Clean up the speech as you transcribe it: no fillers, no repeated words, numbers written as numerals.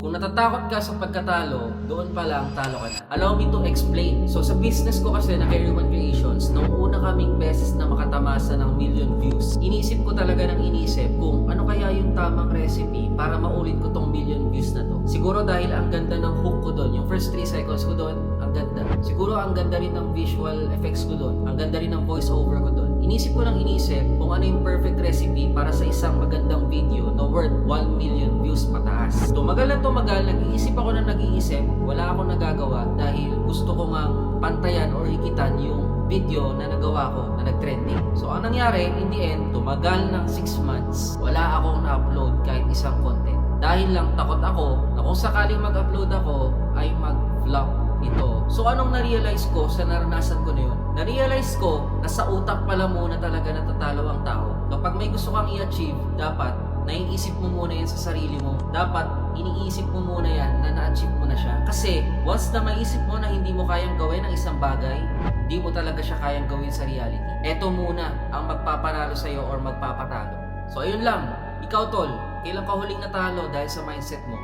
Kung natatakot ka sa pagkatalo, doon pa lang talo ka na. Allow me to explain. So sa business ko kasi na Carry One Creations, nung una kaming beses na makatamasa ng million views, iniisip ko talaga ng iniisip kung ano kaya yung tamang recipe para maulit ko tong million views na to. Siguro dahil ang ganda ng hook ko doon, yung first 3 seconds ko doon, ang ganda. Siguro ang ganda rin ng visual effects ko doon, ang ganda rin ng voice over ko doon. Inisip ko ng inisip kung ano yung perfect recipe para sa isang magandang video na worth 1 million views pataas. Tumagal na tumagal, nag-iisip ako na nag-iisip, wala akong nagagawa dahil gusto ko ngang pantayan or hikitan yung video na nagawa ko na nag-trending. So ang nangyari, in the end, tumagal ng 6 months, wala akong na-upload kahit isang content. Dahil lang takot ako na kung sakaling mag-upload ako ay mag-flop ito. So anong na-realize ko sa naranasan ko na yun? Na-realize ko na sa utak pala muna talaga natatalo ang tao. Kapag may gusto kang i-achieve, dapat naiisip mo muna yan sa sarili mo. Dapat iniisip mo muna yan na na-achieve mo na siya. Kasi once na maisip mo na hindi mo kayang gawin ang isang bagay, hindi mo talaga siya kayang gawin sa reality. Ito muna ang magpapanalo sa'yo or magpapatalo. So ayun lang, ikaw tol, kailan ka huling natalo dahil sa mindset mo?